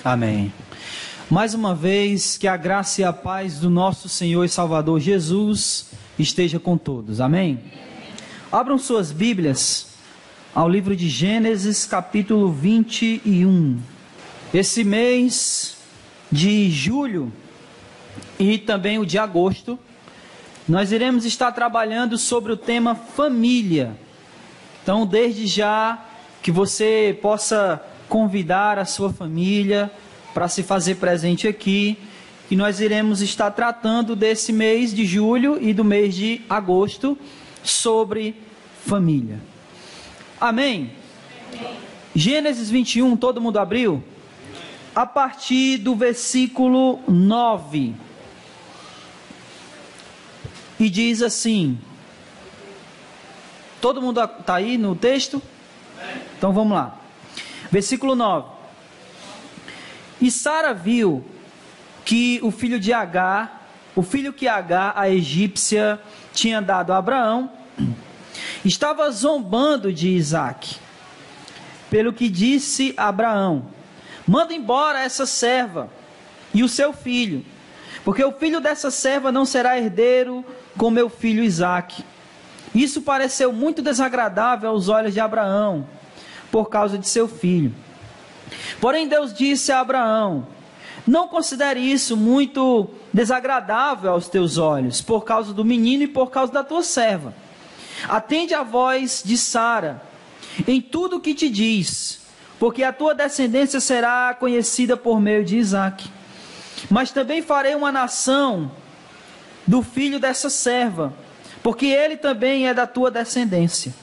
Amém. Mais uma vez, que a graça e a paz do nosso Senhor e Salvador Jesus esteja com todos. Amém? Abram suas Bíblias ao livro de Gênesis, capítulo 21. Esse mês de julho e também o de agosto, nós iremos estar trabalhando sobre o tema família. Então, desde já, que você possa convidar a sua família para se fazer presente aqui, e nós iremos estar tratando desse mês de julho e do mês de agosto sobre família. Amém? Gênesis 21, todo mundo abriu? A partir do versículo 9. E diz assim, todo mundo está aí no texto? Então vamos lá. Versículo 9. E Sara viu que o filho de Agar, o filho que Agar, a egípcia, tinha dado a Abraão, estava zombando de Isaque. Pelo que disse a Abraão: manda embora essa serva e o seu filho, porque o filho dessa serva não será herdeiro com meu filho Isaque. Isso pareceu muito desagradável aos olhos de Abraão, por causa de seu filho. Porém Deus disse a Abraão: não considere isso muito desagradável aos teus olhos, por causa do menino e por causa da tua serva. Atende à voz de Sara em tudo o que te diz, porque a tua descendência será conhecida por meio de Isaque. Mas também farei uma nação do filho dessa serva, porque ele também é da tua descendência.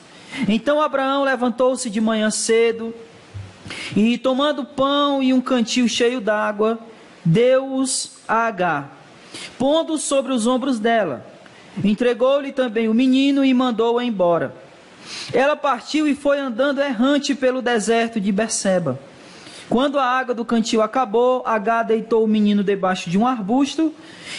Então Abraão levantou-se de manhã cedo e, tomando pão e um cantil cheio d'água, deu-os a Agar, pondo-os sobre os ombros dela. Entregou-lhe também o menino e mandou-a embora. Ela partiu e foi andando errante pelo deserto de Berseba. Quando a água do cantil acabou, Agar deitou o menino debaixo de um arbusto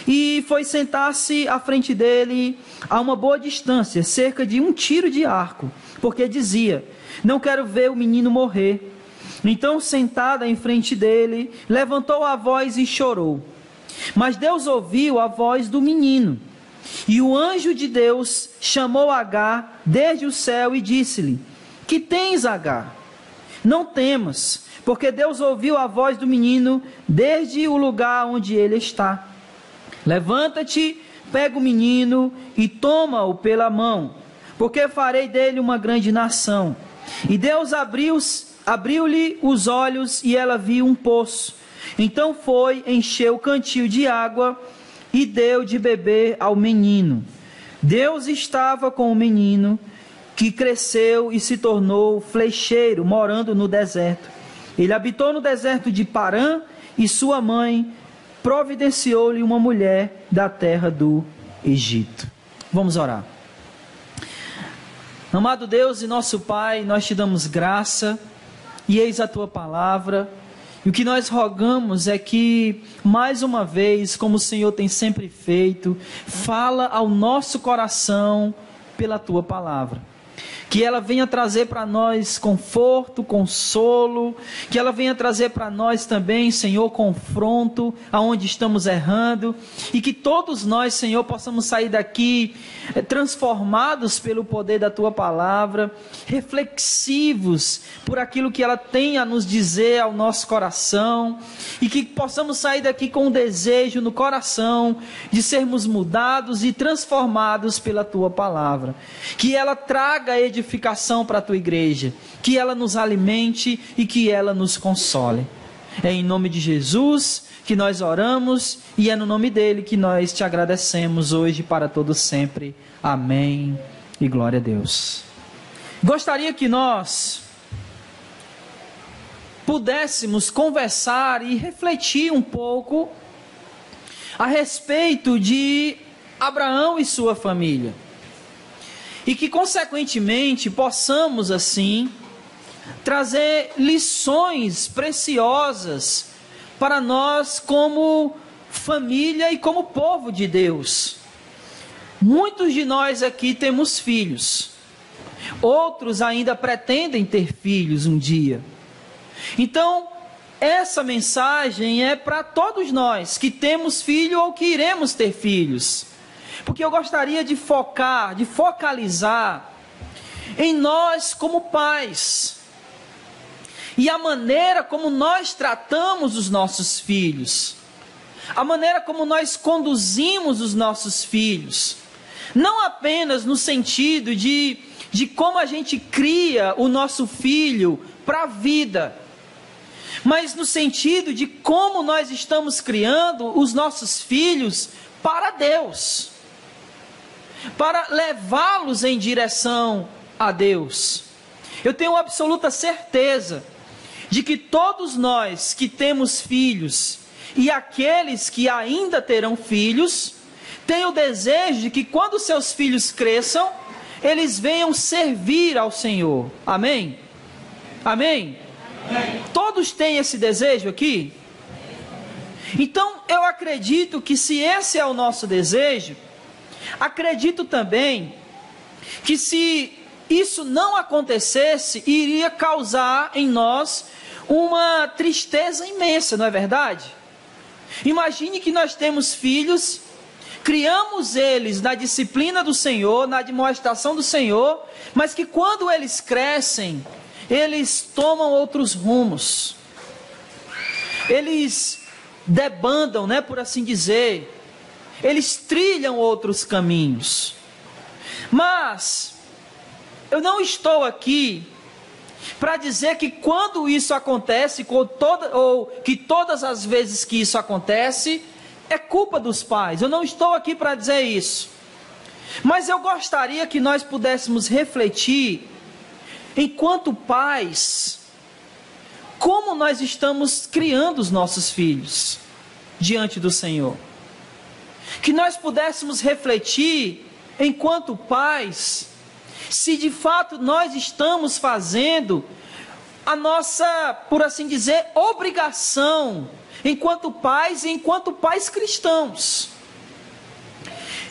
e foi sentar-se à frente dele a uma boa distância, cerca de 1 tiro de arco, porque dizia: não quero ver o menino morrer. Então, sentada em frente dele, levantou a voz e chorou. Mas Deus ouviu a voz do menino. E o anjo de Deus chamou Agar desde o céu e disse-lhe: que tens, Agar? Não temas, porque Deus ouviu a voz do menino desde o lugar onde ele está. Levanta-te, pega o menino e toma-o pela mão, porque farei dele uma grande nação. E Deus abriu-lhe os olhos e ela viu um poço. Então foi, encheu o cantil de água e deu de beber ao menino. Deus estava com o menino, que cresceu e se tornou flecheiro, morando no deserto. Ele habitou no deserto de Parã, e sua mãe providenciou-lhe uma mulher da terra do Egito. Vamos orar. Amado Deus e nosso Pai, nós te damos graça, e eis a tua palavra. E o que nós rogamos é que, mais uma vez, como o Senhor tem sempre feito, fala ao nosso coração pela tua palavra. Que ela venha trazer para nós conforto, consolo, que ela venha trazer para nós também, Senhor, confronto, aonde estamos errando, e que todos nós, Senhor, possamos sair daqui transformados pelo poder da Tua Palavra, reflexivos por aquilo que ela tem a nos dizer ao nosso coração, e que possamos sair daqui com um desejo no coração de sermos mudados e transformados pela Tua Palavra. Que ela traga edificação para a Tua igreja, que ela nos alimente e que ela nos console. É em nome de Jesus que nós oramos e é no nome dele que nós te agradecemos hoje para todo sempre. Amém e glória a Deus. Gostaria que nós pudéssemos conversar e refletir um pouco a respeito de Abraão e sua família. E que, consequentemente, possamos, assim, trazer lições preciosas para nós como família e como povo de Deus. Muitos de nós aqui temos filhos. Outros ainda pretendem ter filhos um dia. Então, essa mensagem é para todos nós que temos filho ou que iremos ter filhos. Porque eu gostaria de focalizar em nós como pais. E a maneira como nós tratamos os nossos filhos. A maneira como nós conduzimos os nossos filhos. Não apenas no sentido de como a gente cria o nosso filho para a vida, mas no sentido de como nós estamos criando os nossos filhos para Deus, para levá-los em direção a Deus. Eu tenho absoluta certeza de que todos nós que temos filhos e aqueles que ainda terão filhos, têm o desejo de que quando seus filhos cresçam, eles venham servir ao Senhor. Amém? Amém? Amém. Todos têm esse desejo aqui? Então, eu acredito que se esse é o nosso desejo, acredito também que se isso não acontecesse, iria causar em nós uma tristeza imensa, não é verdade? Imagine que nós temos filhos, criamos eles na disciplina do Senhor, na admoestação do Senhor, mas que quando eles crescem, eles tomam outros rumos. Eles debandam, né, por assim dizer. Eles trilham outros caminhos. Mas eu não estou aqui para dizer que quando isso acontece, ou que todas as vezes que isso acontece, é culpa dos pais. Eu não estou aqui para dizer isso. Mas eu gostaria que nós pudéssemos refletir, enquanto pais, como nós estamos criando os nossos filhos diante do Senhor. Que nós pudéssemos refletir, enquanto pais, se de fato nós estamos fazendo a nossa, por assim dizer, obrigação, enquanto pais e enquanto pais cristãos.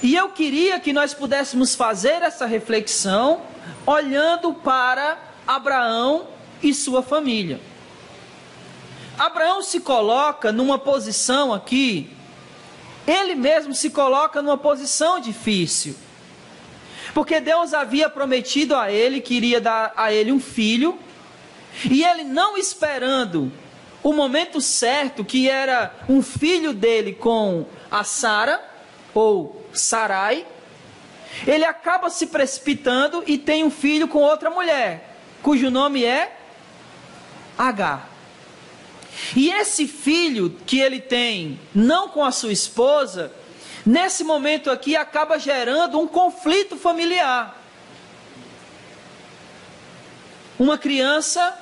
E eu queria que nós pudéssemos fazer essa reflexão, olhando para Abraão e sua família. Abraão se coloca numa posição aqui, ele mesmo se coloca numa posição difícil. Porque Deus havia prometido a ele que iria dar a ele um filho, e ele não esperando o momento certo, que era um filho dele com a Sara, ou Sarai, ele acaba se precipitando e tem um filho com outra mulher, cujo nome é Agar. E esse filho que ele tem, não com a sua esposa, nesse momento aqui acaba gerando um conflito familiar. Uma criança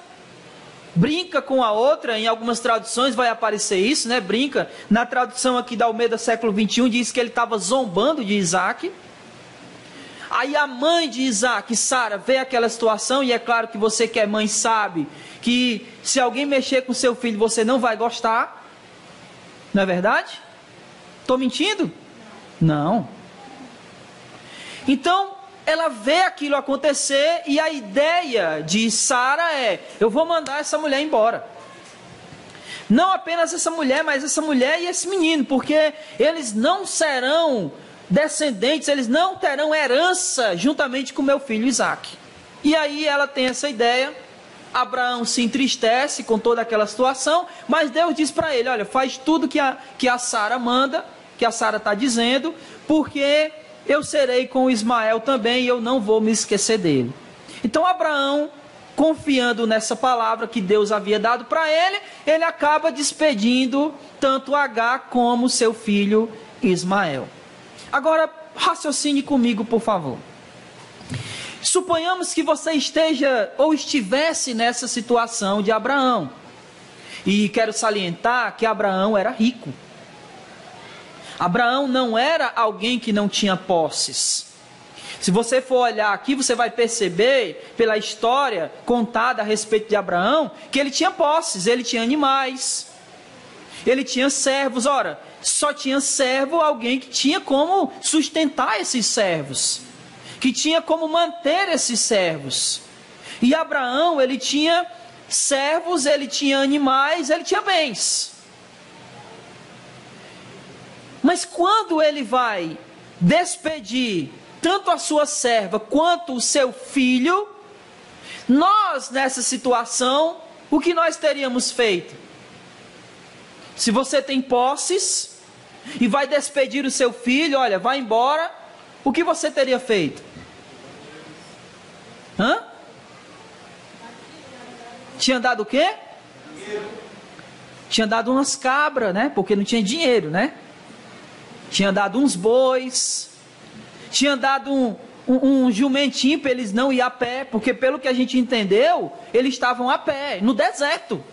brinca com a outra, em algumas traduções vai aparecer isso, né? Brinca. Na tradução aqui da Almeida século 21 diz que ele estava zombando de Isaac. Aí a mãe de Isaac, Sara, vê aquela situação, e é claro que você que é mãe sabe que se alguém mexer com seu filho você não vai gostar. Não é verdade? Estou mentindo? Não. Então ela vê aquilo acontecer, e a ideia de Sara é: eu vou mandar essa mulher embora. Não apenas essa mulher, mas essa mulher e esse menino, porque eles não serão descendentes, eles não terão herança juntamente com meu filho Isaac. E aí ela tem essa ideia. Abraão se entristece com toda aquela situação, mas Deus diz para ele: olha, faz tudo que a Sara manda, que a Sara está dizendo, porque eu serei com Ismael também, e eu não vou me esquecer dele. Então Abraão, confiando nessa palavra que Deus havia dado para ele, ele acaba despedindo tanto Agar como seu filho Ismael. Agora, raciocine comigo, por favor. Suponhamos que você esteja ou estivesse nessa situação de Abraão. E quero salientar que Abraão era rico. Abraão não era alguém que não tinha posses. Se você for olhar aqui, você vai perceber, pela história contada a respeito de Abraão, que ele tinha posses, ele tinha animais, ele tinha servos. Ora, só tinha servo alguém que tinha como sustentar esses servos, que tinha como manter esses servos. E Abraão, ele tinha servos, ele tinha animais, ele tinha bens. Mas quando ele vai despedir tanto a sua serva quanto o seu filho, nós nessa situação, o que nós teríamos feito? Se você tem posses e vai despedir o seu filho, olha, vai embora, o que você teria feito? Tinha dado o quê? Tinha dado umas cabras, né? Porque não tinha dinheiro, né? Tinha dado uns bois, tinha dado um jumentinho para eles não ir a pé, porque pelo que a gente entendeu, eles estavam a pé, no deserto.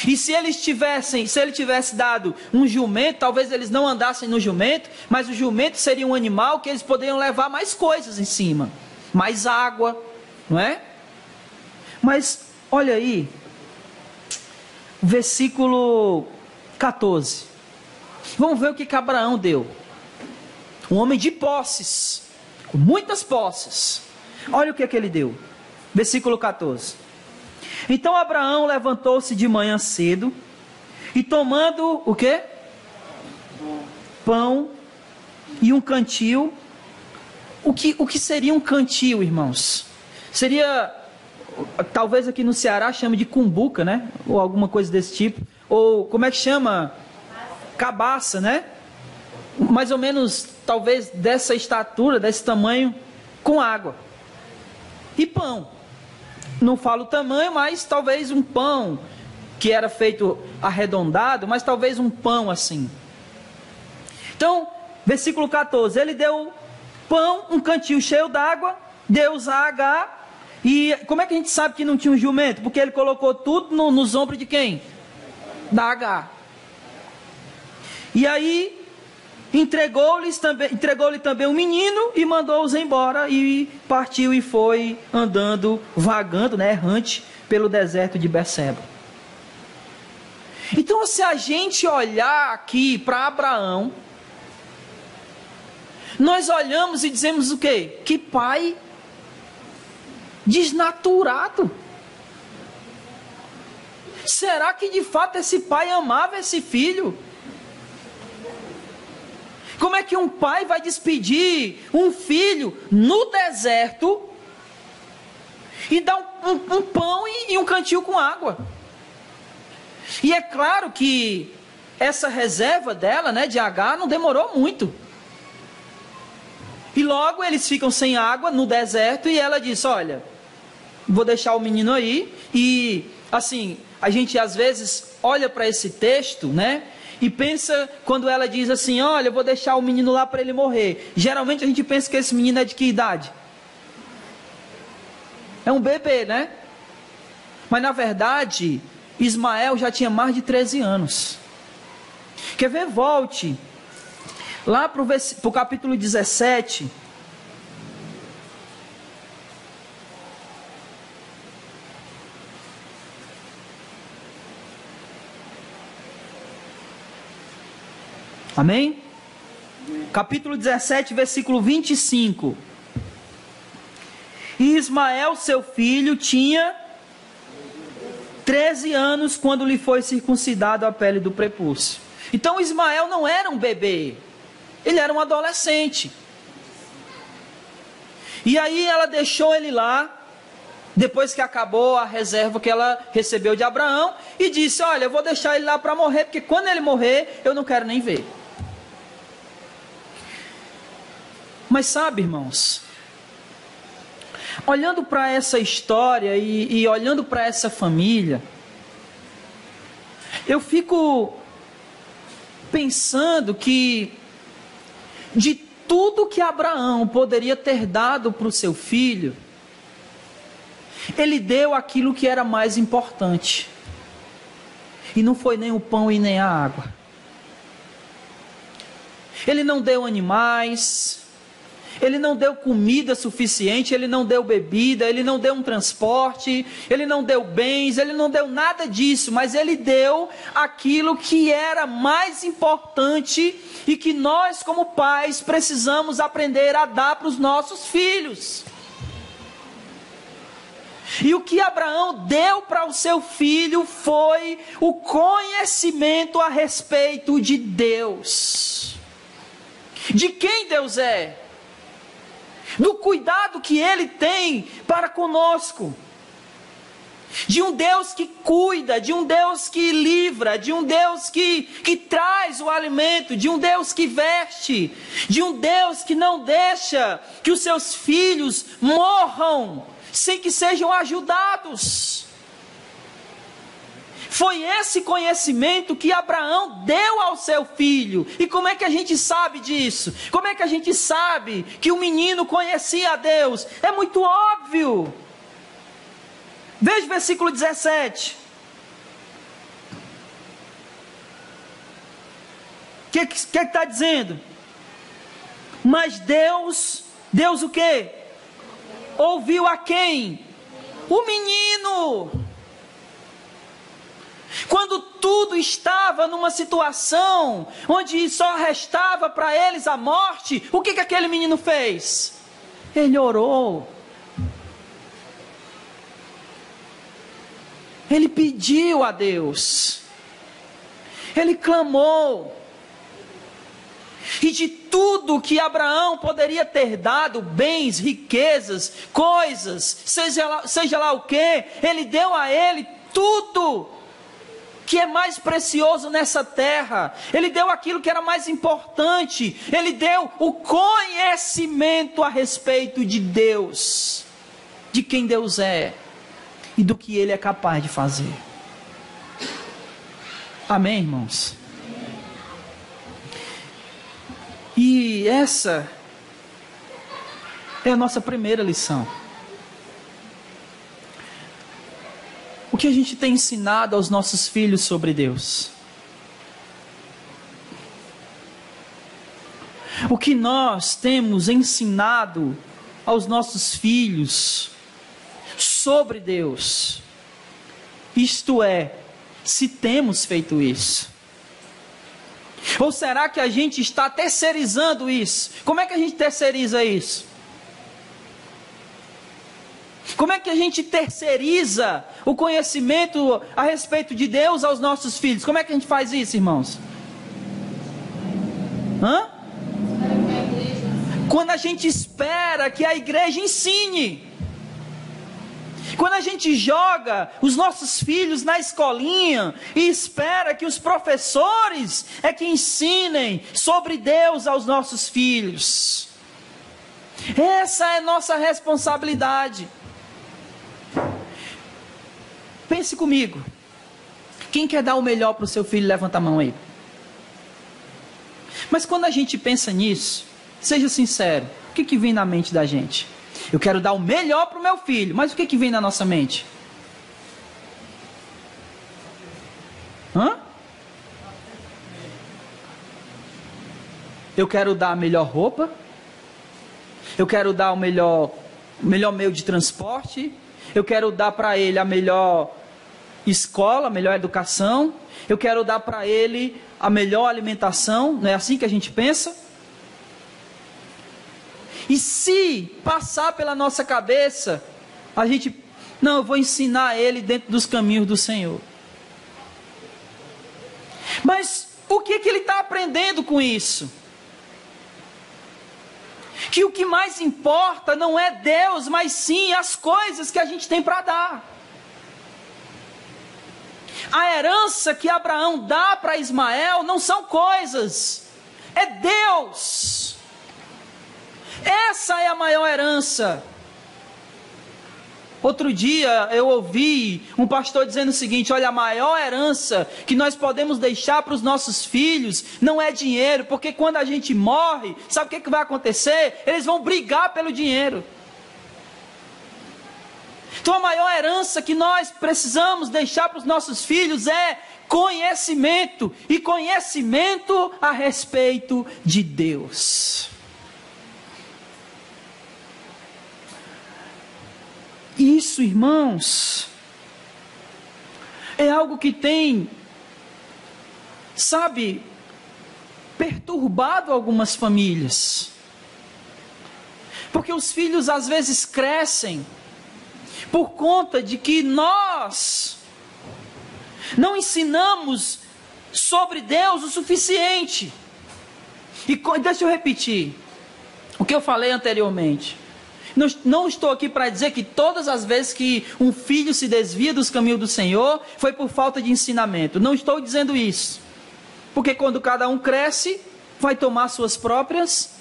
E se ele tivesse dado um jumento, talvez eles não andassem no jumento, mas o jumento seria um animal que eles poderiam levar mais coisas em cima, mais água, não é? Mas olha aí, versículo 14. Vamos ver o que Abraão deu. Um homem de posses, com muitas posses. Olha o que ele deu. Versículo 14. Então Abraão levantou-se de manhã cedo e tomando o quê? Pão e um cantil. O que seria um cantil, irmãos? Seria, talvez aqui no Ceará chame de cumbuca, né? Ou alguma coisa desse tipo. Ou como é que chama? Cabaça, né? Mais ou menos, talvez dessa estatura, desse tamanho, com água. E pão. Não falo o tamanho, mas talvez um pão que era feito arredondado, mas talvez um pão assim. Então, versículo 14, ele deu pão, um cantil cheio d'água, deu a Agar. E como é que a gente sabe que não tinha um jumento? Porque ele colocou tudo nos ombros de quem? Da Agar. E aí entregou-lhe também um menino e mandou-os embora e partiu e foi andando, vagando, né, errante pelo deserto de Berseba. Então, se a gente olhar aqui para Abraão, nós olhamos e dizemos o quê? Que pai desnaturado. Será que de fato esse pai amava esse filho? Como é que um pai vai despedir um filho no deserto e dar um pão e um cantil com água? E é claro que essa reserva dela, né, de Agar, não demorou muito. E logo eles ficam sem água no deserto e ela diz, olha, vou deixar o menino aí. E assim, a gente às vezes olha para esse texto, né? E pensa, quando ela diz assim, olha, eu vou deixar o menino lá para ele morrer. Geralmente a gente pensa que esse menino é de que idade? É um bebê, né? Mas na verdade, Ismael já tinha mais de 13 anos. Quer ver? Volte lá para o capítulo 17. Amém? Capítulo 17, versículo 25. E Ismael, seu filho, tinha 13 anos quando lhe foi circuncidado a pele do prepúcio. Então Ismael não era um bebê, ele era um adolescente. E aí ela deixou ele lá, depois que acabou a reserva que ela recebeu de Abraão, e disse, olha, eu vou deixar ele lá para morrer, porque quando ele morrer, eu não quero nem ver. Mas sabe, irmãos, olhando para essa história e olhando para essa família, eu fico pensando que de tudo que Abraão poderia ter dado para o seu filho, ele deu aquilo que era mais importante. E não foi nem o pão e nem a água. Ele não deu animais, ele não deu comida suficiente, ele não deu bebida, ele não deu um transporte, ele não deu bens, ele não deu nada disso, mas ele deu aquilo que era mais importante e que nós, como pais, precisamos aprender a dar para os nossos filhos. E o que Abraão deu para o seu filho foi o conhecimento a respeito de Deus. De quem Deus é. Do cuidado que Ele tem para conosco. De um Deus que cuida, de um Deus que livra, de um Deus que traz o alimento, de um Deus que veste, de um Deus que não deixa que os seus filhos morram sem que sejam ajudados. Foi esse conhecimento que Abraão deu ao seu filho. E como é que a gente sabe disso? Como é que a gente sabe que o menino conhecia a Deus? É muito óbvio. Veja o versículo 17. O que está dizendo? Mas Deus o quê? Ouviu a quem? O menino. Quando tudo estava numa situação onde só restava para eles a morte, o que aquele menino fez? Ele orou. Ele pediu a Deus. Ele clamou. E de tudo que Abraão poderia ter dado, bens, riquezas, coisas, seja lá o que, ele deu a ele tudo que é mais precioso nessa terra. Ele deu aquilo que era mais importante. Ele deu o conhecimento a respeito de Deus, de quem Deus é e do que Ele é capaz de fazer. Amém, irmãos? E essa é a nossa primeira lição. O que a gente tem ensinado aos nossos filhos sobre Deus? O que nós temos ensinado aos nossos filhos sobre Deus? Isto é, se temos feito isso. Ou será que a gente está terceirizando isso? Como é que a gente terceiriza isso? Como é que a gente terceiriza o conhecimento a respeito de Deus aos nossos filhos? Como é que a gente faz isso, irmãos? Quando a gente espera que a igreja ensine. Quando a gente joga os nossos filhos na escolinha e espera que os professores é que ensinem sobre Deus aos nossos filhos. Essa é nossa responsabilidade. Pense comigo. Quem quer dar o melhor para o seu filho, levanta a mão aí. Mas quando a gente pensa nisso, seja sincero, o que vem na mente da gente? Eu quero dar o melhor para o meu filho, mas o que vem na nossa mente? Eu quero dar a melhor roupa, eu quero dar o melhor meio de transporte, eu quero dar para ele a melhor escola, a melhor educação, eu quero dar para ele a melhor alimentação. Não é assim que a gente pensa? E se passar pela nossa cabeça, eu vou ensinar ele dentro dos caminhos do Senhor. Mas o que ele está aprendendo com isso? Que o que mais importa não é Deus, mas sim as coisas que a gente tem para dar. A herança que Abraão dá para Ismael não são coisas, é Deus. Essa é a maior herança. Outro dia eu ouvi um pastor dizendo o seguinte: olha, a maior herança que nós podemos deixar para os nossos filhos não é dinheiro, porque quando a gente morre, sabe o que vai acontecer? Eles vão brigar pelo dinheiro. Então a maior herança que nós precisamos deixar para os nossos filhos é conhecimento, e conhecimento a respeito de Deus. Isso, irmãos, é algo que tem, perturbado algumas famílias. Porque os filhos às vezes crescem por conta de que nós não ensinamos sobre Deus o suficiente. E deixa eu repetir o que eu falei anteriormente. Não estou aqui para dizer que todas as vezes que um filho se desvia dos caminhos do Senhor, foi por falta de ensinamento. Não estou dizendo isso. Porque quando cada um cresce, vai tomar suas próprias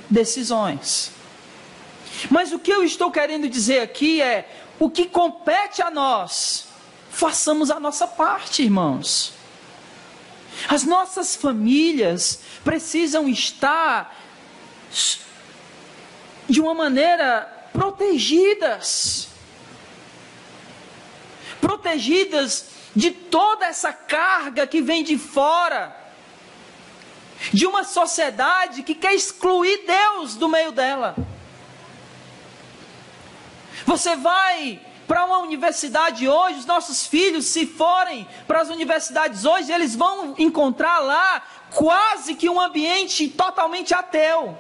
decisões. Mas o que eu estou querendo dizer aqui é, o que compete a nós, façamos a nossa parte, irmãos. As nossas famílias precisam estar de uma maneira protegidas de toda essa carga que vem de fora, de uma sociedade que quer excluir Deus do meio dela. Você vai para uma universidade hoje, os nossos filhos, se forem para as universidades hoje, eles vão encontrar lá quase que um ambiente totalmente ateu,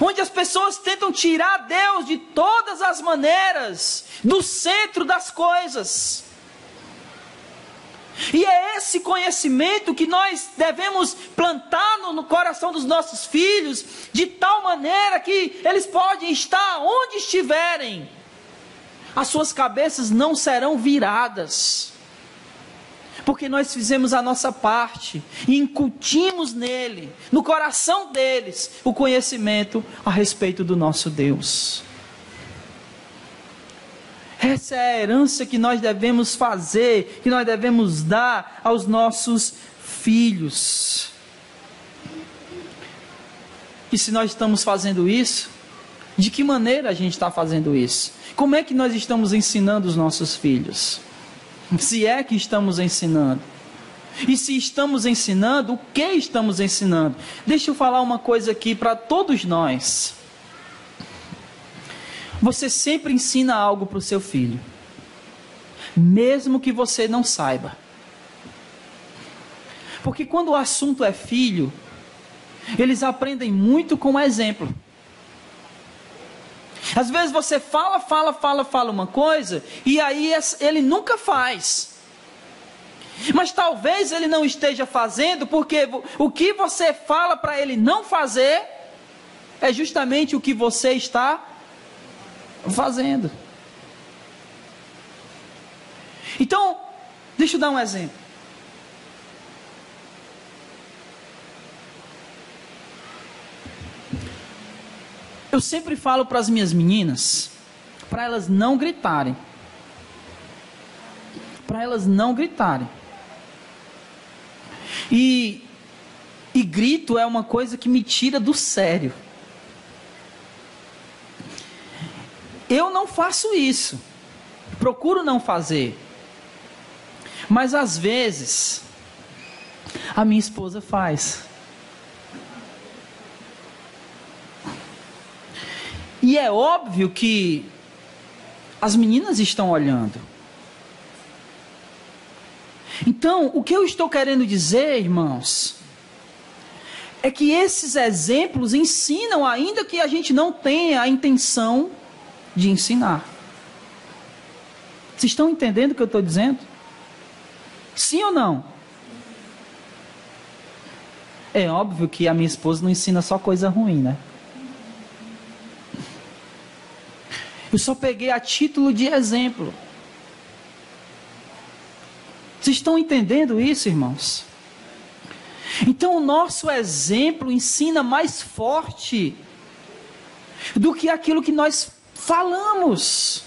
onde as pessoas tentam tirar Deus de todas as maneiras do centro das coisas. E é esse conhecimento que nós devemos plantar no coração dos nossos filhos, de tal maneira que eles podem estar onde estiverem, as suas cabeças não serão viradas, porque nós fizemos a nossa parte e incutimos nele, no coração deles, o conhecimento a respeito do nosso Deus. Essa é a herança que nós devemos fazer, que nós devemos dar aos nossos filhos. E se nós estamos fazendo isso, de que maneira a gente está fazendo isso? Como é que nós estamos ensinando os nossos filhos? Se é que estamos ensinando. E se estamos ensinando, o que estamos ensinando? Deixa eu falar uma coisa aqui para todos nós. Você sempre ensina algo para o seu filho, mesmo que você não saiba. Porque quando o assunto é filho, eles aprendem muito com o exemplo. Às vezes você fala uma coisa, e aí ele nunca faz. Mas talvez ele não esteja fazendo, porque o que você fala para ele não fazer, é justamente o que você está fazendo. Então, deixa eu dar um exemplo. Eu sempre falo para as minhas meninas, para elas não gritarem. Para elas não gritarem. E grito é uma coisa que me tira do sério. Eu não faço isso, procuro não fazer, mas às vezes a minha esposa faz. E é óbvio que as meninas estão olhando. Então, o que eu estou querendo dizer, irmãos, é que esses exemplos ensinam, ainda que a gente não tenha a intenção de ensinar. Vocês estão entendendo o que eu estou dizendo? Sim ou não? É óbvio que a minha esposa não ensina só coisa ruim, né? Eu só peguei a título de exemplo. Vocês estão entendendo isso, irmãos? Então o nosso exemplo ensina mais forte do que aquilo que nós falamos.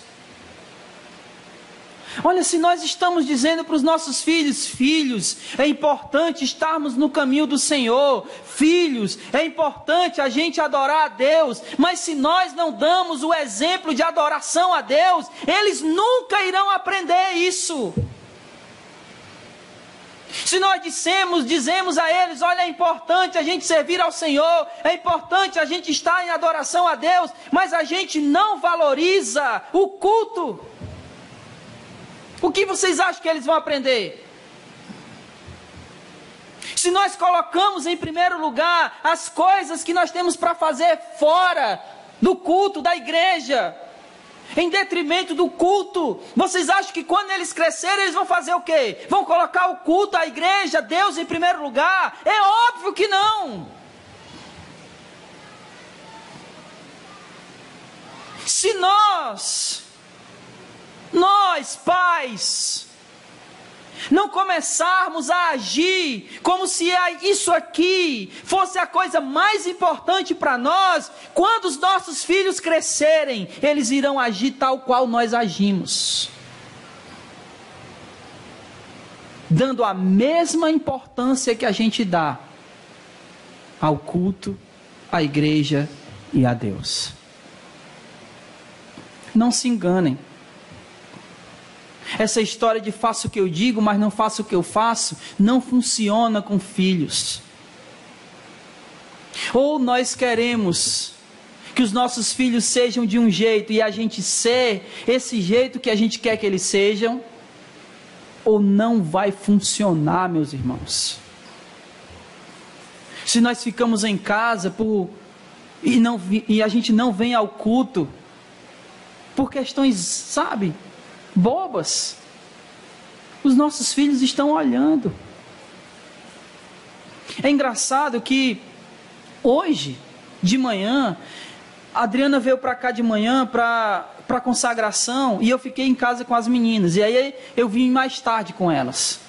Olha, se nós estamos dizendo para os nossos filhos, filhos, é importante estarmos no caminho do Senhor, filhos, é importante a gente adorar a Deus, mas se nós não damos o exemplo de adoração a Deus, eles nunca irão aprender isso. Se nós dizemos a eles, olha, é importante a gente servir ao Senhor, é importante a gente estar em adoração a Deus, mas a gente não valoriza o culto, o que vocês acham que eles vão aprender? Se nós colocamos em primeiro lugar as coisas que nós temos para fazer fora do culto da igreja, em detrimento do culto. Vocês acham que quando eles crescerem, eles vão fazer o quê? Vão colocar o culto, a igreja, Deus em primeiro lugar? É óbvio que não. Se nós pais, não começarmos a agir como se isso aqui fosse a coisa mais importante para nós, quando os nossos filhos crescerem, eles irão agir tal qual nós agimos, dando a mesma importância que a gente dá ao culto, à igreja e a Deus. Não se enganem. Essa história de faço o que eu digo, mas não faço o que eu faço, não funciona com filhos. Ou nós queremos que os nossos filhos sejam de um jeito e a gente ser esse jeito que a gente quer que eles sejam, ou não vai funcionar, meus irmãos. Se nós ficamos em casa e a gente não vem ao culto, por questões, sabe, bobas, os nossos filhos estão olhando. É engraçado que hoje de manhã a Adriana veio para cá de manhã para consagração e eu fiquei em casa com as meninas, e aí eu vim mais tarde com elas.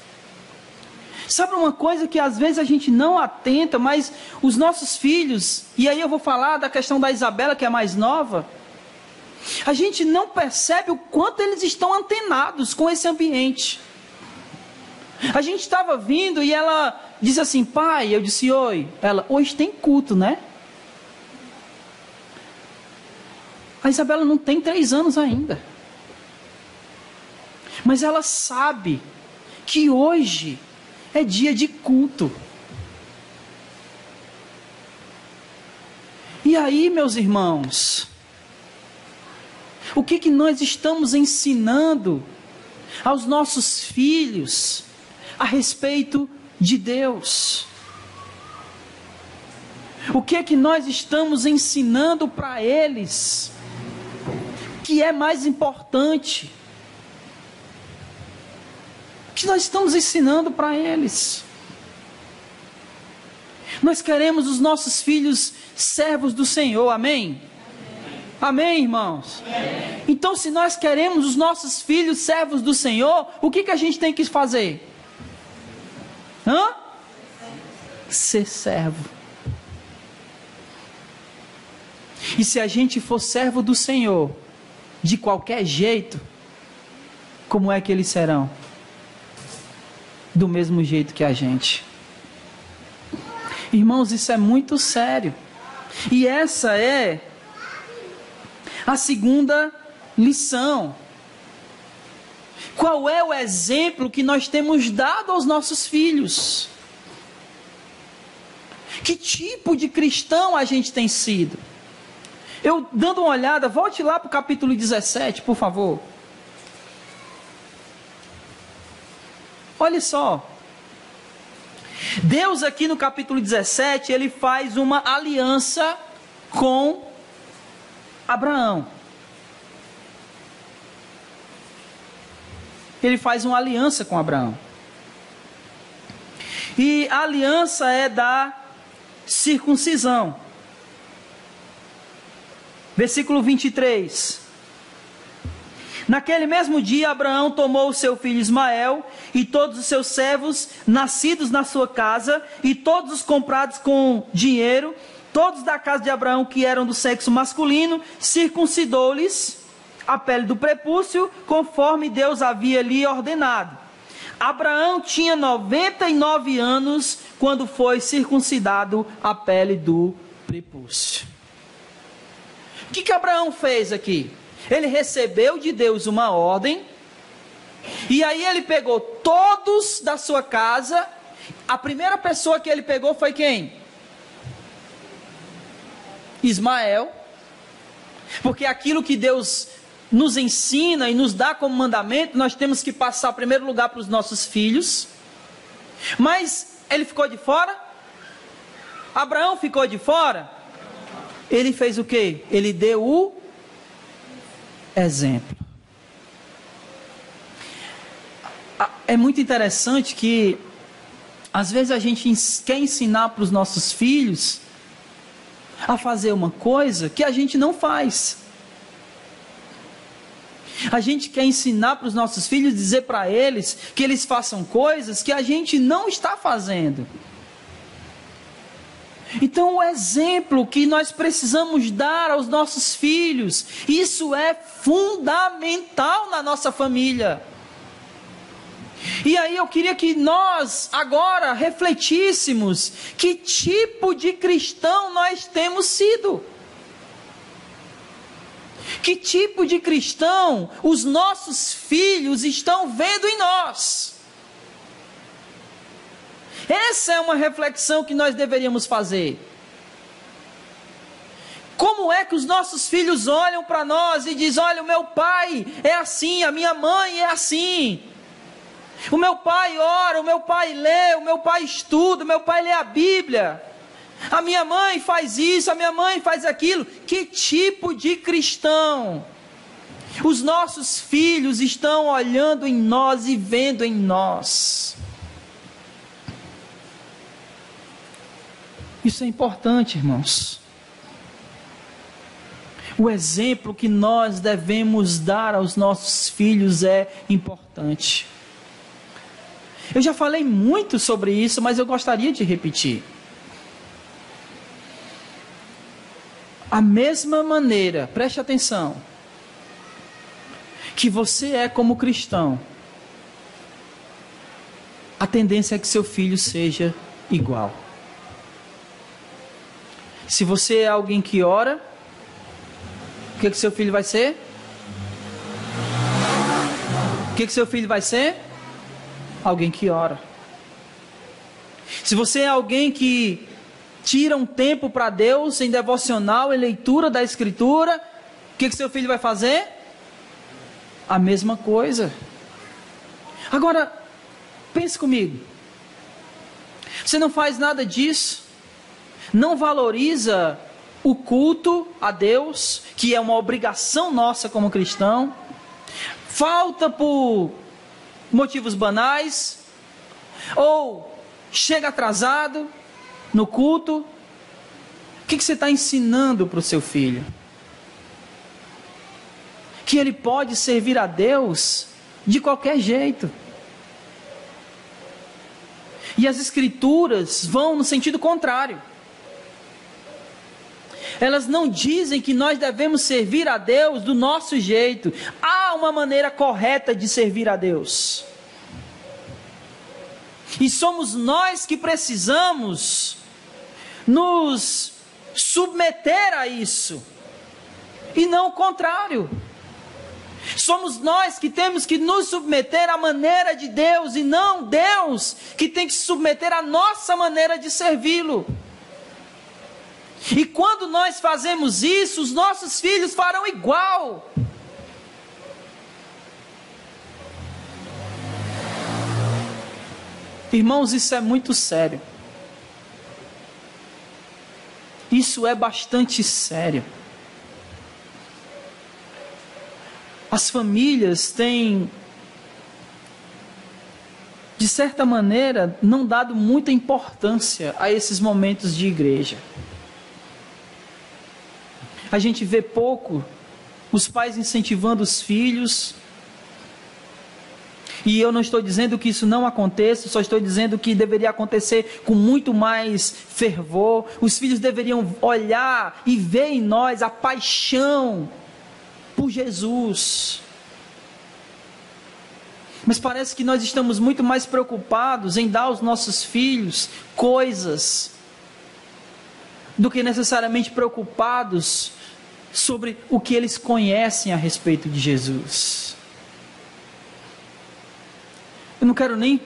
Sabe uma coisa que às vezes a gente não atenta, mas os nossos filhos, e aí eu vou falar da questão da Isabela, que é mais nova, a gente não percebe o quanto eles estão antenados com esse ambiente. A gente estava vindo e ela disse assim: pai, eu disse oi. Ela: hoje tem culto, né? A Isabela não tem 3 anos ainda, mas ela sabe que hoje é dia de culto. E aí, meus irmãos, o que nós estamos ensinando aos nossos filhos a respeito de Deus? O que nós estamos ensinando para eles que é mais importante? O que nós estamos ensinando para eles? Nós queremos os nossos filhos servos do Senhor, amém? Amém, irmãos? Amém. Então, se nós queremos os nossos filhos servos do Senhor, o que a gente tem que fazer? Ser servo. E se a gente for servo do Senhor, de qualquer jeito, como é que eles serão? Do mesmo jeito que a gente. Irmãos, isso é muito sério. E essa é a segunda lição. Qual é o exemplo que nós temos dado aos nossos filhos? Que tipo de cristão a gente tem sido? Eu, dando uma olhada, volte lá para o capítulo 17, por favor. Olha só. Deus aqui no capítulo 17, ele faz uma aliança com Abraão. Ele faz uma aliança com Abraão. E a aliança é da circuncisão. Versículo 23. Naquele mesmo dia, Abraão tomou o seu filho Ismael e todos os seus servos, nascidos na sua casa, e todos os comprados com dinheiro, todos da casa de Abraão que eram do sexo masculino, circuncidou-lhes a pele do prepúcio, conforme Deus havia lhe ordenado. Abraão tinha 99 anos quando foi circuncidado a pele do prepúcio. O que Abraão fez aqui? Ele recebeu de Deus uma ordem, e aí ele pegou todos da sua casa. A primeira pessoa que ele pegou foi quem? Ismael. Porque aquilo que Deus nos ensina e nos dá como mandamento, nós temos que passar em primeiro lugar para os nossos filhos. Mas ele ficou de fora? Abraão ficou de fora? Ele fez o quê? Ele deu o exemplo. É muito interessante que às vezes a gente quer ensinar para os nossos filhos a fazer uma coisa que a gente não faz. A gente quer ensinar para os nossos filhos, dizer para eles que eles façam coisas que a gente não está fazendo. Então o exemplo que nós precisamos dar aos nossos filhos, isso é fundamental na nossa família. E aí eu queria que nós agora refletíssemos que tipo de cristão nós temos sido. Que tipo de cristão os nossos filhos estão vendo em nós? Essa é uma reflexão que nós deveríamos fazer. Como é que os nossos filhos olham para nós e dizem: olha, o meu pai é assim, a minha mãe é assim. O meu pai ora, o meu pai lê, o meu pai estuda, o meu pai lê a Bíblia. A minha mãe faz isso, a minha mãe faz aquilo. Que tipo de cristão os nossos filhos estão olhando em nós e vendo em nós? Isso é importante, irmãos. O exemplo que nós devemos dar aos nossos filhos é importante. Eu já falei muito sobre isso, mas eu gostaria de repetir. A mesma maneira, preste atenção, que você é como cristão, a tendência é que seu filho seja igual. Se você é alguém que ora, o que seu filho vai ser? O que seu filho vai ser? Alguém que ora. Se você é alguém que tira um tempo para Deus em devocional, em leitura da Escritura, o que seu filho vai fazer? A mesma coisa. Agora, pense comigo. Você não faz nada disso, não valoriza o culto a Deus, que é uma obrigação nossa como cristão, falta por motivos banais, ou chega atrasado no culto. O que você está ensinando para o seu filho? Que ele pode servir a Deus de qualquer jeito. E as Escrituras vão no sentido contrário. Elas não dizem que nós devemos servir a Deus do nosso jeito. Há uma maneira correta de servir a Deus. E somos nós que precisamos nos submeter a isso. E não o contrário. Somos nós que temos que nos submeter à maneira de Deus, e não Deus que tem que se submeter à nossa maneira de servi-lo. E quando nós fazemos isso, os nossos filhos farão igual. Irmãos, isso é muito sério. Isso é bastante sério. As famílias têm, de certa maneira, não dado muita importância a esses momentos de igreja. A gente vê pouco os pais incentivando os filhos. E eu não estou dizendo que isso não aconteça, só estou dizendo que deveria acontecer com muito mais fervor. Os filhos deveriam olhar e ver em nós a paixão por Jesus. Mas parece que nós estamos muito mais preocupados em dar aos nossos filhos coisas, do que necessariamente preocupados sobre o que eles conhecem a respeito de Jesus. Eu não quero nem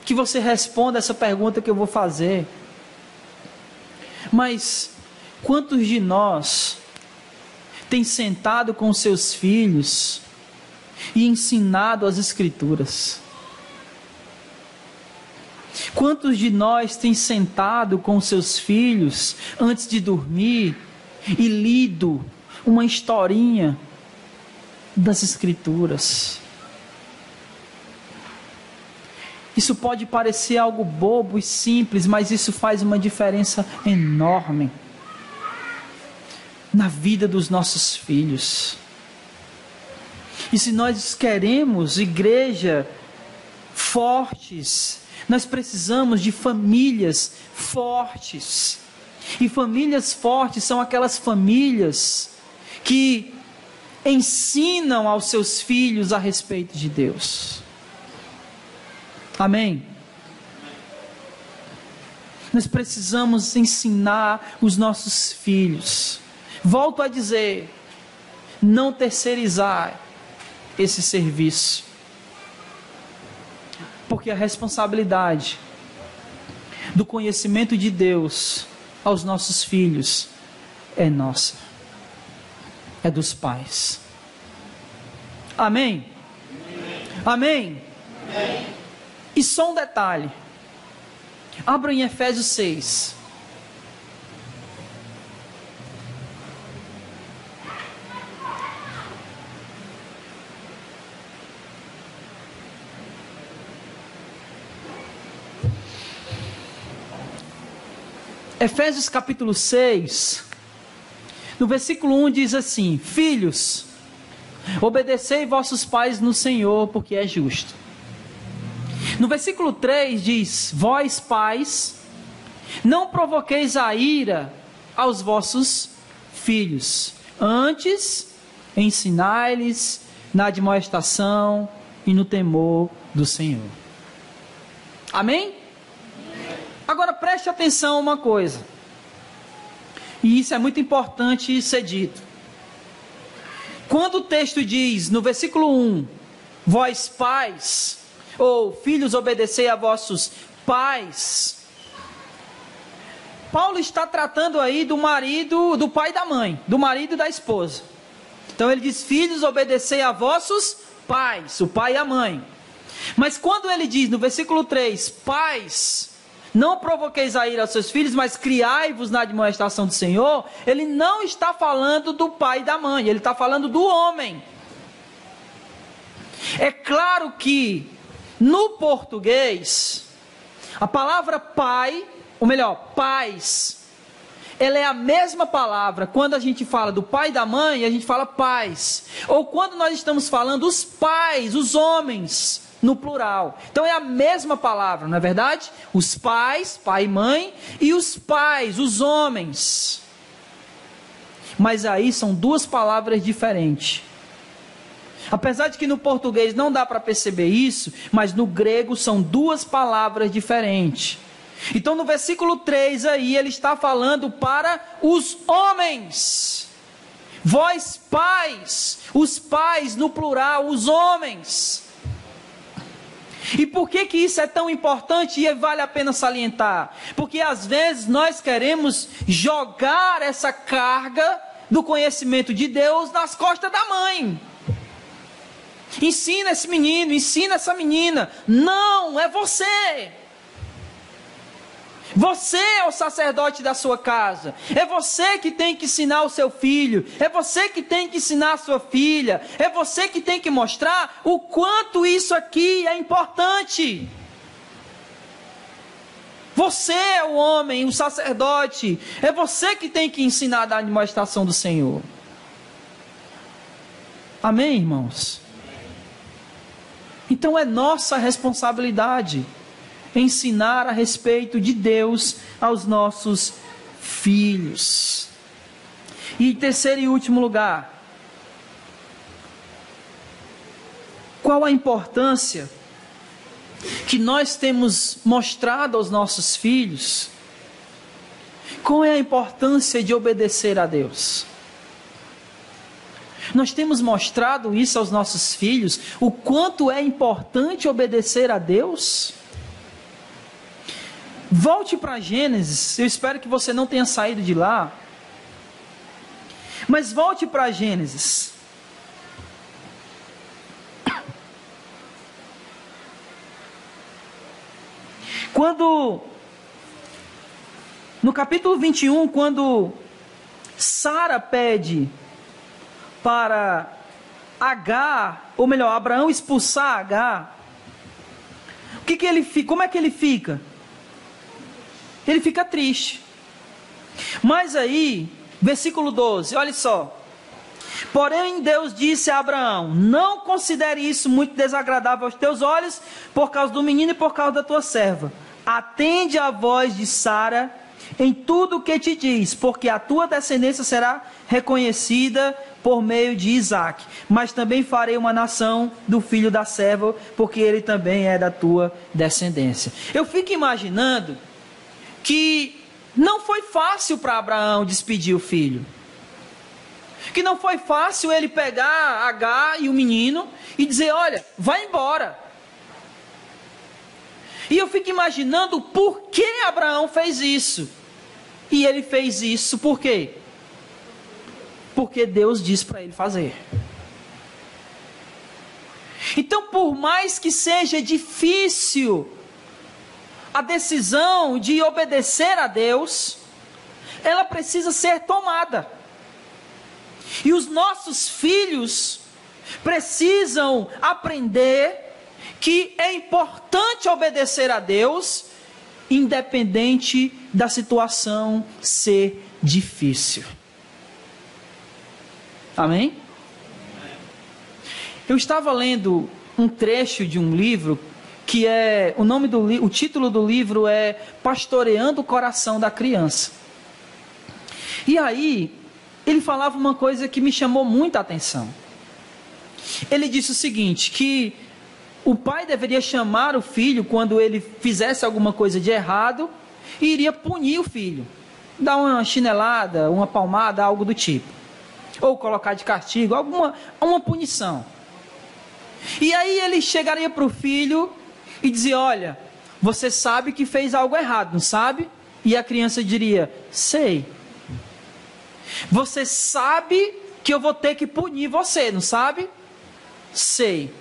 que você responda essa pergunta que eu vou fazer. Mas quantos de nós tem sentado com seus filhos e ensinado as Escrituras? Quantos de nós tem sentado com seus filhos antes de dormir e lido uma historinha das Escrituras. Isso pode parecer algo bobo e simples, mas isso faz uma diferença enorme na vida dos nossos filhos. E se nós queremos igreja fortes, nós precisamos de famílias fortes. E famílias fortes são aquelas famílias que ensinam aos seus filhos a respeito de Deus. Amém? Nós precisamos ensinar os nossos filhos. Volto a dizer, não terceirizar esse serviço. Porque a responsabilidade do conhecimento de Deus aos nossos filhos é nossa. É dos pais. Amém? Amém? Amém. E só um detalhe. Abra em Efésios 6. Efésios capítulo 6, no versículo 1 diz assim: Filhos, obedecei vossos pais no Senhor, porque é justo. No versículo 3 diz: Vós pais, não provoqueis a ira aos vossos filhos, antes ensinai-lhes na admoestação e no temor do Senhor. Amém? Agora preste atenção a uma coisa, e isso é muito importante ser dito. Quando o texto diz no versículo 1, vós pais, ou filhos, obedecei a vossos pais, Paulo está tratando aí do marido, do pai e da mãe, do marido e da esposa. Então ele diz: filhos, obedecei a vossos pais, o pai e a mãe. Mas quando ele diz no versículo 3, pais, não provoqueis a ira aos seus filhos, mas criai-vos na admoestação do Senhor, ele não está falando do pai e da mãe, ele está falando do homem. É claro que no português, a palavra pai, ou melhor, pais, ela é a mesma palavra. Quando a gente fala do pai e da mãe, a gente fala pais. Ou quando nós estamos falando os pais, os homens, no plural. Então é a mesma palavra, não é verdade? Os pais, pai e mãe, e os pais, os homens. Mas aí são duas palavras diferentes. Apesar de que no português não dá para perceber isso, mas no grego são duas palavras diferentes. Então no versículo 3 aí ele está falando para os homens. Vós pais, os pais no plural, os homens. E por que que isso é tão importante e vale a pena salientar? Porque às vezes nós queremos jogar essa carga do conhecimento de Deus nas costas da mãe. Ensina esse menino, ensina essa menina. Não, é você. Você é o sacerdote da sua casa. É você que tem que ensinar o seu filho. É você que tem que ensinar a sua filha. É você que tem que mostrar o quanto isso aqui é importante. Você é o homem, o sacerdote. É você que tem que ensinar da admoestação do Senhor. Amém, irmãos? Então é nossa responsabilidade ensinar a respeito de Deus aos nossos filhos. E em terceiro e último lugar, qual a importância que nós temos mostrado aos nossos filhos? Qual é a importância de obedecer a Deus? Nós temos mostrado isso aos nossos filhos, o quanto é importante obedecer a Deus? Volte para Gênesis, eu espero que você não tenha saído de lá, mas volte para Gênesis. Quando, no capítulo 21, quando Sara pede para Agar, ou melhor, Abraão expulsar Agar, como é que ele fica? Ele fica triste. Mas aí, versículo 12, olha só. Porém Deus disse a Abraão: não considere isso muito desagradável aos teus olhos, por causa do menino e por causa da tua serva. Atende à voz de Sara em tudo o que te diz, porque a tua descendência será reconhecida por meio de Isaque. Mas também farei uma nação do filho da serva, porque ele também é da tua descendência. Eu fico imaginando que não foi fácil para Abraão despedir o filho. Que não foi fácil ele pegar Agar e o menino e dizer: olha, vai embora. E eu fico imaginando por que Abraão fez isso. E ele fez isso por quê? Porque Deus disse para ele fazer. Então, por mais que seja difícil a decisão de obedecer a Deus, ela precisa ser tomada. E os nossos filhos precisam aprender que é importante obedecer a Deus, independente da situação ser difícil. Amém? Eu estava lendo um trecho de um livro que é, o título do livro é Pastoreando o Coração da Criança. E aí, ele falava uma coisa que me chamou muita atenção. Ele disse o seguinte, que o pai deveria chamar o filho quando ele fizesse alguma coisa de errado e iria punir o filho. Dar uma chinelada, uma palmada, algo do tipo. Ou colocar de castigo, uma punição. E aí ele chegaria para o filho e dizia: olha, você sabe que fez algo errado, não sabe? E a criança diria: sei. Você sabe que eu vou ter que punir você, não sabe? Sei.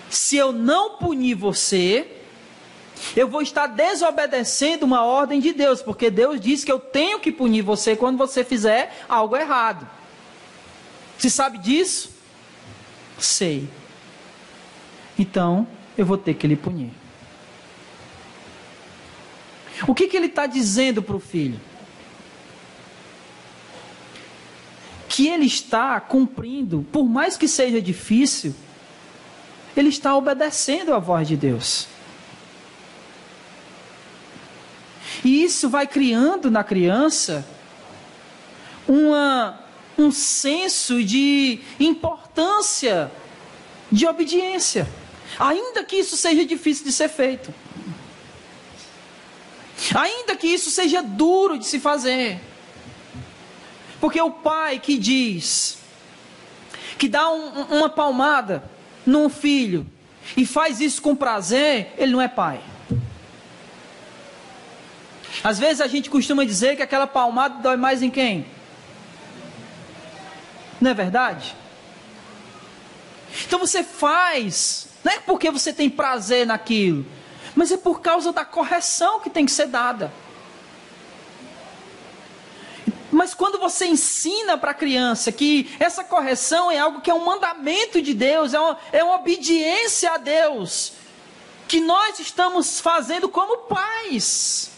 Se eu não punir você, eu vou estar desobedecendo uma ordem de Deus, porque Deus diz que eu tenho que punir você quando você fizer algo errado. Você sabe disso? Sei. Então, eu vou ter que lhe punir. O que ele está dizendo para o filho? Que ele está cumprindo, por mais que seja difícil, ele está obedecendo a voz de Deus. E isso vai criando na criança um senso de importância, de obediência, ainda que isso seja difícil de ser feito, ainda que isso seja duro de se fazer. Porque o pai que diz, que dá uma palmada num filho e faz isso com prazer, ele não é pai. Às vezes a gente costuma dizer que aquela palmada dói mais em quem? Não é verdade? Então você faz, não é porque você tem prazer naquilo, mas é por causa da correção que tem que ser dada. Mas quando você ensina para a criança que essa correção é algo que é um mandamento de Deus, é uma obediência a Deus, que nós estamos fazendo como pais,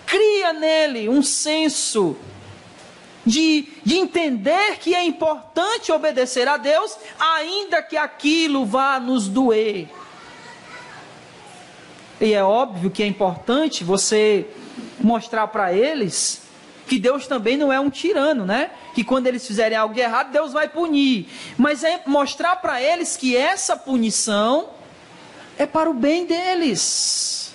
cria nele um senso de entender que é importante obedecer a Deus, ainda que aquilo vá nos doer. E é óbvio que é importante você mostrar para eles que Deus também não é um tirano, né? Que quando eles fizerem algo de errado, Deus vai punir. Mas é mostrar para eles que essa punição é para o bem deles.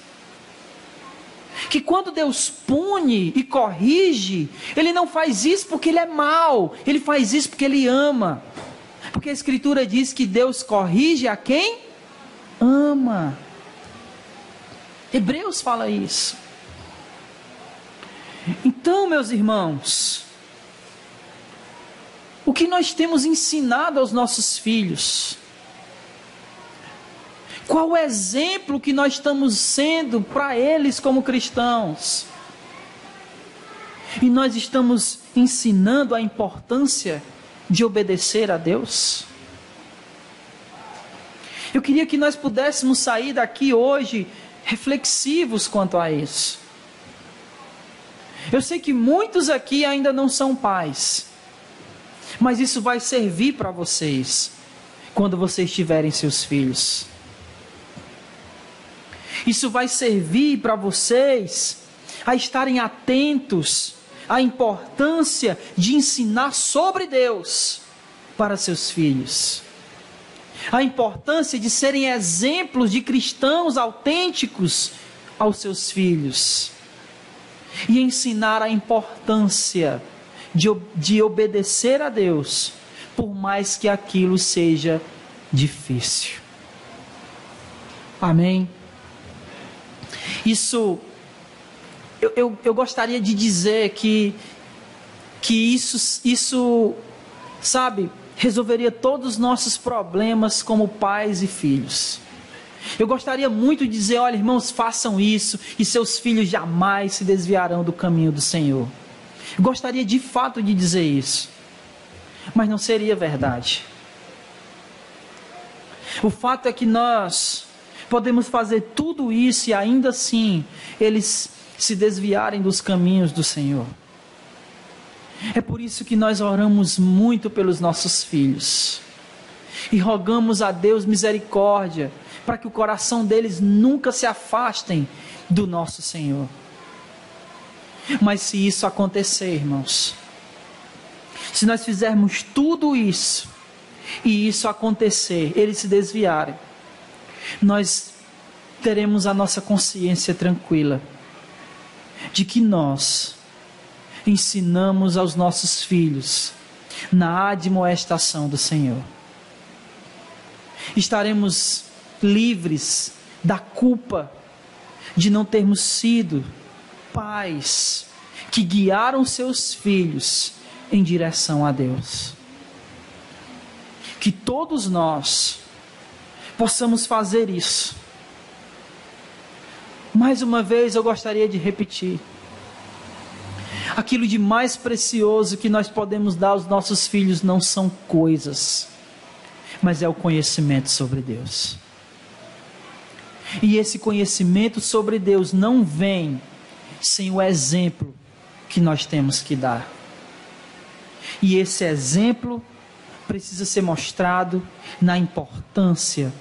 Que quando Deus pune e corrige, Ele não faz isso porque Ele é mau, Ele faz isso porque Ele ama. Porque a Escritura diz que Deus corrige a quem ama. Hebreus fala isso. Então, meus irmãos, o que nós temos ensinado aos nossos filhos? Qual o exemplo que nós estamos sendo para eles como cristãos? E nós estamos ensinando a importância de obedecer a Deus? Eu queria que nós pudéssemos sair daqui hoje reflexivos quanto a isso. Eu sei que muitos aqui ainda não são pais, mas isso vai servir para vocês quando vocês tiverem seus filhos. Isso vai servir para vocês a estarem atentos à importância de ensinar sobre Deus para seus filhos. A importância de serem exemplos de cristãos autênticos aos seus filhos. E ensinar a importância de obedecer a Deus, por mais que aquilo seja difícil. Amém? Isso, eu gostaria de dizer que isso, sabe, resolveria todos os nossos problemas como pais e filhos. Eu gostaria muito de dizer, olha irmãos, façam isso e seus filhos jamais se desviarão do caminho do Senhor. Eu gostaria de fato de dizer isso, mas não seria verdade. O fato é que nós podemos fazer tudo isso e ainda assim eles se desviarem dos caminhos do Senhor. É por isso que nós oramos muito pelos nossos filhos e rogamos a Deus misericórdia para que o coração deles nunca se afastem do nosso Senhor. Mas se isso acontecer, irmãos, se nós fizermos tudo isso e isso acontecer, eles se desviarem, nós teremos a nossa consciência tranquila de que nós ensinamos aos nossos filhos na admoestação do Senhor. Estaremos livres da culpa de não termos sido pais que guiaram seus filhos em direção a Deus. Que todos nós possamos fazer isso. Mais uma vez eu gostaria de repetir: aquilo de mais precioso que nós podemos dar aos nossos filhos não são coisas, mas é o conhecimento sobre Deus. E esse conhecimento sobre Deus não vem sem o exemplo que nós temos que dar. E esse exemplo precisa ser mostrado na importância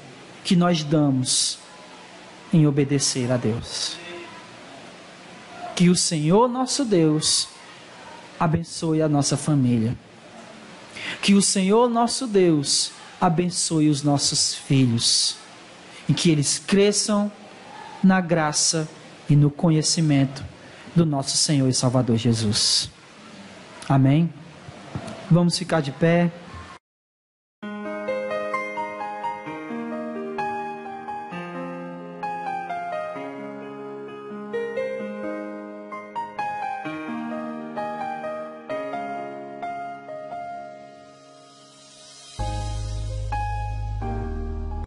que nós damos em obedecer a Deus. Que o Senhor nosso Deus abençoe a nossa família. Que o Senhor nosso Deus abençoe os nossos filhos. E que eles cresçam na graça e no conhecimento do nosso Senhor e Salvador Jesus. Amém? Vamos ficar de pé.